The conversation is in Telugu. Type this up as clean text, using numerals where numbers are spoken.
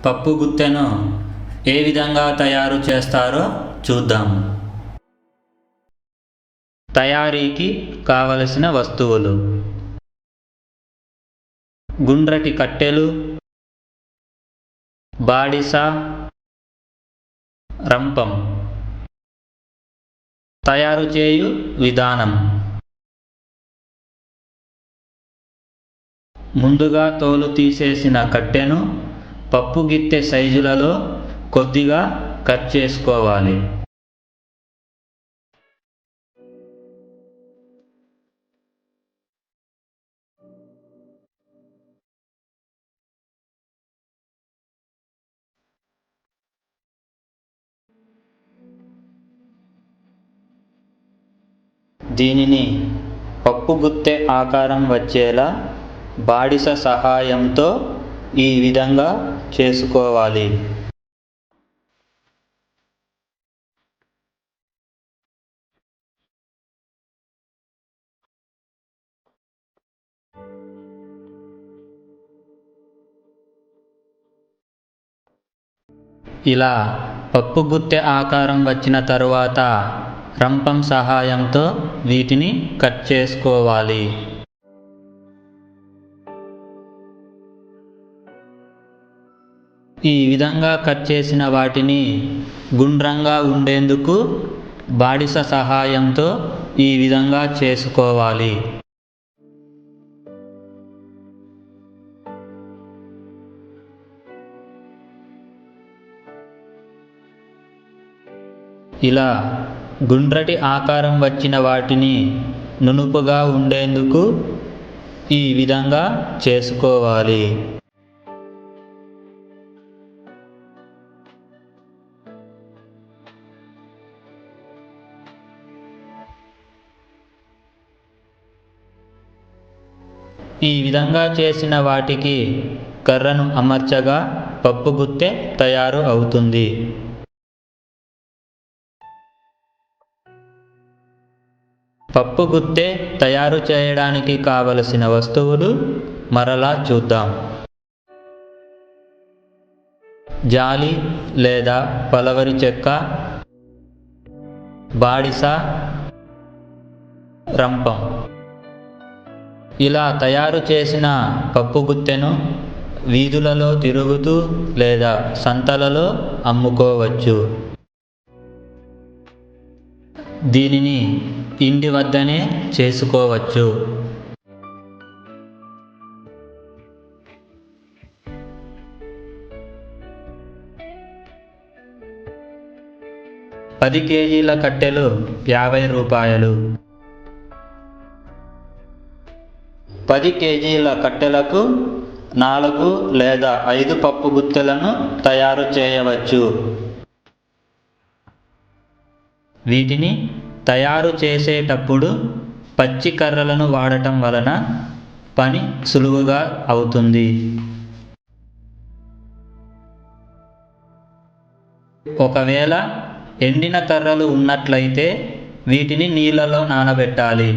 పప్పు గుత్తెను ఏ విధంగా తయారు చేస్తారో చూద్దాం. తయారీకి కావలసిన వస్తువులు: గుండ్రటి కట్టెలు, బాడిస, రంపం. తయారు చేయు విధానం: ముందుగా తోలు తీసేసిన కట్టెను పప్పు గిత్తె సైజులలో కొద్దిగా కట్ చేసుకోవాలి. దీనిని పప్పు గుత్తె ఆకారం వచ్చేలా బాడిస సహాయంతో ఈ విధంగా చేసుకోవాలి. ఇలా పప్పు గుత్తె ఆకారం వచ్చిన తరువాత రంపం సహాయంతో వీటిని కట్ చేసుకోవాలి. ఈ విధంగా కట్ చేసిన వాటిని గుండ్రంగా ఉండేందుకు బాడిస సహాయంతో ఈ విధంగా చేసుకోవాలి. ఇలా గుండ్రటి ఆకారం వచ్చిన వాటిని నునుపుగా ఉండేందుకు ఈ విధంగా చేసుకోవాలి. ఈ విధంగా చేసిన వాటికి కర్రను అమర్చగా పప్పు గుత్తె తయారు అవుతుంది. పప్పు గుత్తె తయారు చేయడానికి కావలసిన వస్తువులు మరలా చూద్దాం. జాలి లేదా పలవరి చెక్క, బాడిస, రంపం. ఇలా తయారు చేసిన పప్పు గుత్తెను వీధులలో తిరుగుతూ లేదా సంతలలో అమ్ముకోవచ్చు. దీనిని ఇంటి వద్దనే చేసుకోవచ్చు. పది కేజీల కట్టెలు 50 రూపాయలు. 10 కేజీల కట్టెలకు 4 లేదా 5 పప్పు గుత్తెలను తయారు చేయవచ్చు. వీటిని తయారు చేసేటప్పుడు పచ్చి కర్రలను వాడటం వలన పని సులువుగా అవుతుంది. ఒకవేళ ఎండిన కర్రలు ఉన్నట్లయితే వీటిని నీళ్ళలో నానబెట్టాలి.